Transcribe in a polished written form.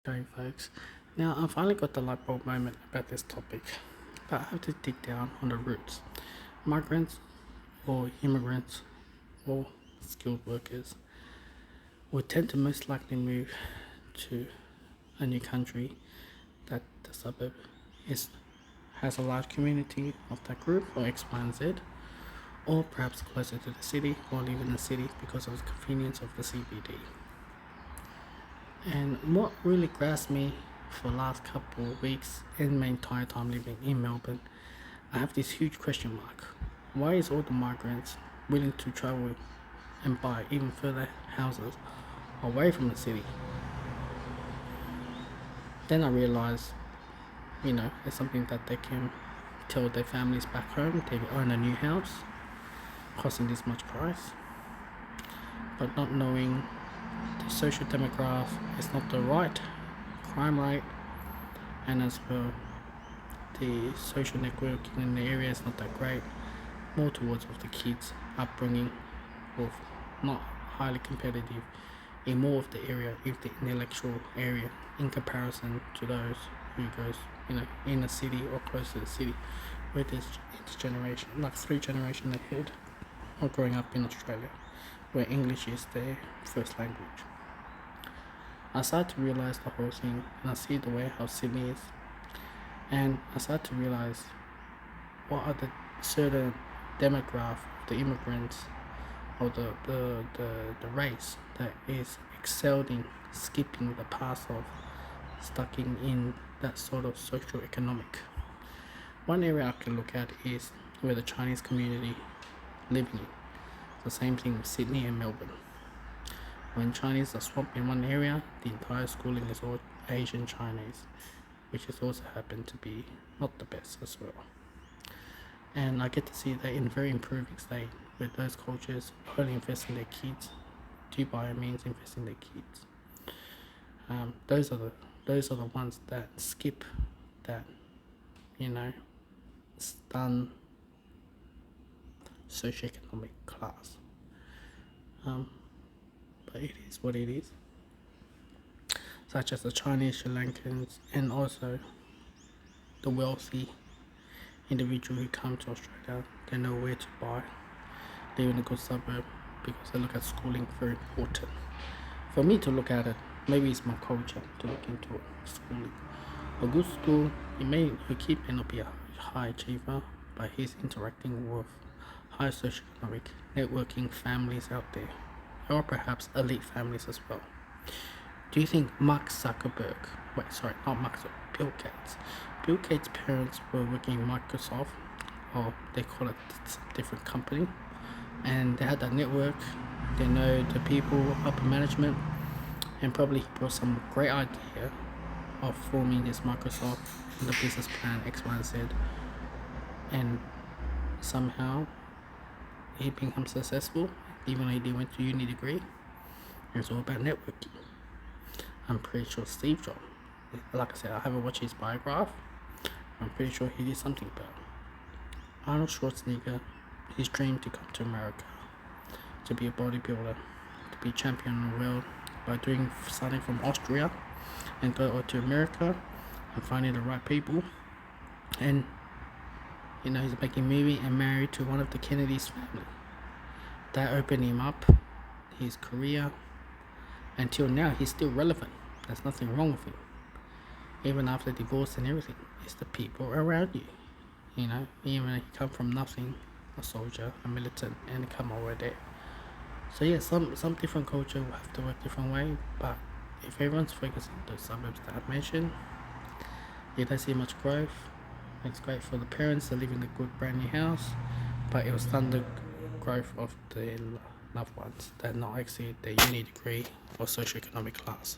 Okay, folks. Now, I finally got the light bulb moment about this topic, but I have to dig down on the roots. Migrants, or immigrants, or skilled workers would tend to most likely move to a new country that the suburb is has a large community of that group, or X, Y, and Z, or perhaps closer to the city, or live in the city because of the convenience of the CBD. And what really grasped me for the last couple of weeks and my entire time living in Melbourne, I have this huge question mark. Why is all the migrants willing to travel and buy even further houses away from the city? Then I realized, it's something that they can tell their families back home they own a new house costing this much price, but not knowing the social demographic is not the right crime rate, and as well the social networking in the area is not that great, more towards of the kids upbringing of not highly competitive in more of the area, if the intellectual area, in comparison to those who goes in a city or close to the city, where there's intergeneration, like 3 generations ahead, or growing up in Australia where English is their first language. I started to realize the whole thing, and I see the way how Sydney is, and I started to realize what are the certain demographic of the immigrants, or the race that is excelling, skipping the path of stucking in that sort of socio-economic. One area I can look at is where the Chinese community living in. The same thing with Sydney and Melbourne. When Chinese are swamped in one area, the entire schooling is all Asian Chinese, which has also happened to be not the best as well. And I get to see that in a very improving state, where those cultures only invest in their kids, do by all means invest in their kids. Those are the ones that skip that, stun socioeconomic class. But it is what it is. Such as the Chinese, Sri Lankans, and also the wealthy individual who come to Australia. They know where to buy, live in a good suburb, because they look at schooling very important. For me to look at it, maybe it's my culture to look into it. Schooling, a good school, your kid may not be a high achiever, but he's interacting with high socioeconomic networking families out there, or perhaps elite families as well. Do you think Mark Zuckerberg, Bill Gates. Bill Gates' parents were working in Microsoft, or they call it some different company, and they had that network, they know the people, upper management, and probably he brought some great idea of forming this Microsoft and the business plan X, Y, and Z, and somehow he became successful, even though he went to uni degree. It's all about networking. I'm pretty sure Steve Jobs, like I said, I haven't watched his biography. I'm pretty sure he did something about it. Arnold Schwarzenegger, his dream to come to America, to be a bodybuilder, to be champion of the world, by starting from Austria and go to America and finding the right people. And he's making a movie and married to one of the Kennedy's family. That opened him up, his career. Until now, he's still relevant. There's nothing wrong with him. Even after divorce and everything, it's the people around you. Even if you come from nothing, a soldier, a militant, and come over there. So yeah, some different culture will have to work different way, but if everyone's focusing on the suburbs that I've mentioned, you don't see much growth. It's great for the parents to live in a good brand new house, but it will stun the growth of the loved ones that not exceed their uni degree or socioeconomic class.